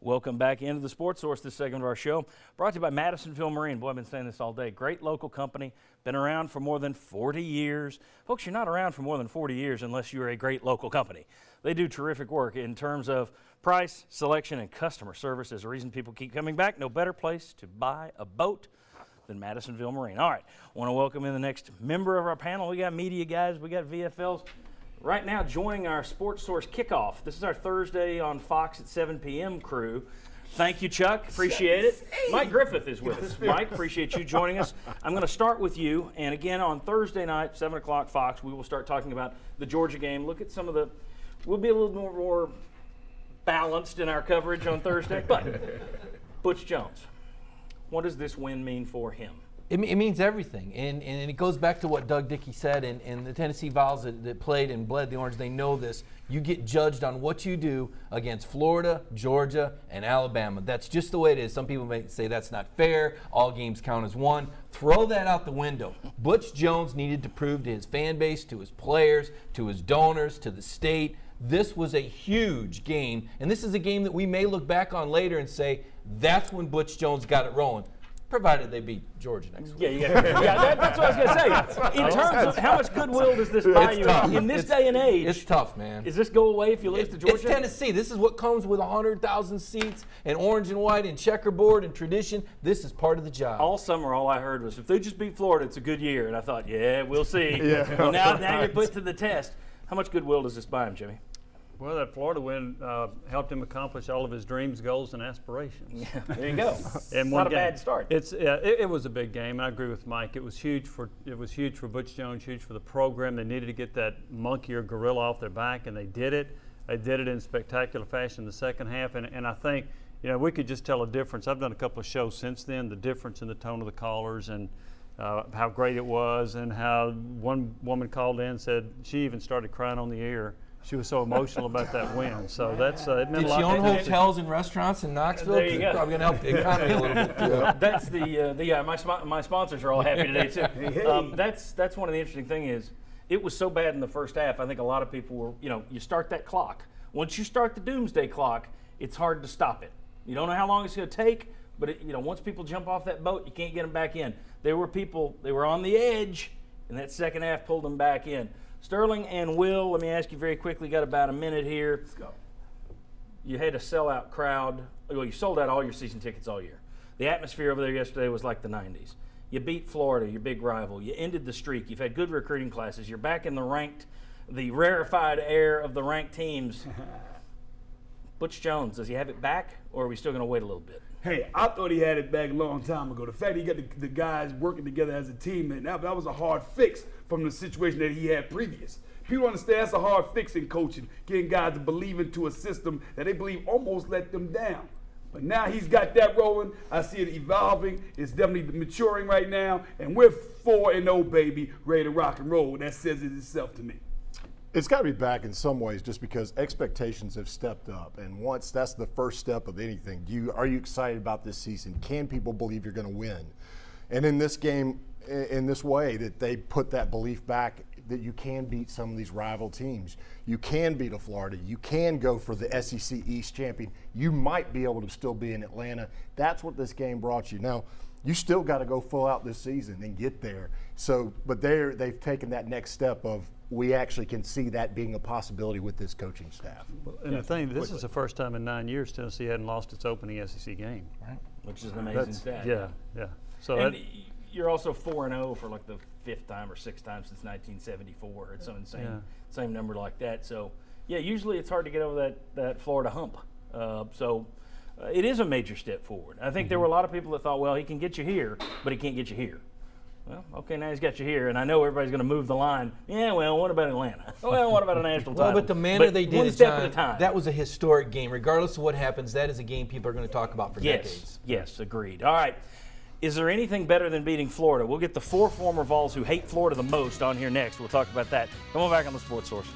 Welcome back into the Sports Source, this segment of our show. Brought to you by Madisonville Marine. Boy, I've been saying this all day. Great local company, been around for more than 40 years. Folks, you're not around for more than 40 years unless you're a great local company. They do terrific work in terms of price, selection, and customer service. There's a reason people keep coming back. No better place to buy a boat than Madisonville Marine. All right, I want to welcome in the next member of our panel. We got media guys, we got VFLs. Right now, joining our Sports Source kickoff. This is our Thursday on Fox at 7 p.m. crew. Thank you, Chuck. Appreciate it. Mike Griffith is with us. Mike, appreciate you joining us. I'm going to start with you. And again, on Thursday night, 7 o'clock Fox, we will start talking about the Georgia game. Look at some of the – we'll be a little more balanced in our coverage on Thursday. But Butch Jones, what does this win mean for him? It means everything, and it goes back to what Doug Dickey said, and the Tennessee Vols that played and bled the Orange, they know this. You get judged on what you do against Florida, Georgia, and Alabama. That's just the way it is. Some people may say that's not fair. All games count as one. Throw that out the window. Butch Jones needed to prove to his fan base, to his players, to his donors, to the state, this was a huge game, and this is a game that we may look back on later and say, that's when Butch Jones got it rolling. Provided they beat Georgia next week. That's what I was going to say. In terms of how much goodwill does this buy you in this day and age? It's tough, man. Does this go away if you lose to Georgia? It's Tennessee. This is what comes with 100,000 seats and orange and white and checkerboard and tradition. This is part of the job. All summer, all I heard was, if they just beat Florida, it's a good year. And I thought, yeah, we'll see. Well, now you're put to the test. How much goodwill does this buy him, Jimmy? Well, that Florida win helped him accomplish all of his dreams, goals, and aspirations. Yeah, there you go. And not a bad start. It was a big game. I agree with Mike. It was huge for Butch Jones, huge for the program. They needed to get that monkey or gorilla off their back, and they did it. They did it in spectacular fashion in the second half. And I think, we could just tell a difference. I've done a couple of shows since then. The difference in the tone of the callers and how great it was, and how one woman called in and said she even started crying on the air. She was so emotional about that win. So that's it meant a lot. Did she own hotels and restaurants in Knoxville? There you go. Probably going to help the economy a little bit. That's my sponsors are all happy today too. That's one of the interesting things is it was so bad in the first half. I think a lot of people were, you start that clock. Once you start the doomsday clock, it's hard to stop it. You don't know how long it's going to take, but once people jump off that boat, you can't get them back in. There were people, they were on the edge, and that second half pulled them back in. Sterling and Will, let me ask you very quickly, got about a minute here. Let's go. You had a sellout crowd. Well, you sold out all your season tickets all year. The atmosphere over there yesterday was like the 90s. You beat Florida, your big rival. You ended the streak. You've had good recruiting classes. You're back in the rarefied air of the ranked teams. Butch Jones, does he have it back, or are we still going to wait a little bit? Hey, I thought he had it back a long time ago. The fact he got the guys working together as a team, and that was a hard fix from the situation that he had previous. People understand that's a hard fix in coaching, getting guys to believe into a system that they believe almost let them down. But now he's got that rolling. I see it evolving. It's definitely maturing right now, and we're 4-0, baby, ready to rock and roll. That says it itself to me. It's got to be back in some ways just because expectations have stepped up. And once that's the first step of anything, are you excited about this season? Can people believe you're going to win? And in this game, in this way, that they put that belief back that you can beat some of these rival teams. You can beat a Florida. You can go for the SEC East champion. You might be able to still be in Atlanta. That's what this game brought you. Now, you still got to go full out this season and get there. So, but they've taken that next step of we actually can see that being a possibility with this coaching staff. And the thing, this is the first time in 9 years Tennessee hadn't lost its opening SEC game. Right. Which is an amazing stat. Yeah. So you're also 4-0 for like the fifth time or sixth time since 1974. It's some insane same number like that. So, usually it's hard to get over that Florida hump. It is a major step forward. I think there were a lot of people that thought, well, he can get you here, but he can't get you here. Well, okay, now he's got you here, and I know everybody's going to move the line. Yeah, well, what about Atlanta? Well, what about a national title? Well, but the manner they did one it, step John, at a time. that was a historic game. Regardless of what happens, that is a game people are going to talk about for decades. Yes, agreed. All right. Is there anything better than beating Florida? We'll get the 4 former Vols who hate Florida the most on here next. We'll talk about that. Come on back on the Sports Source.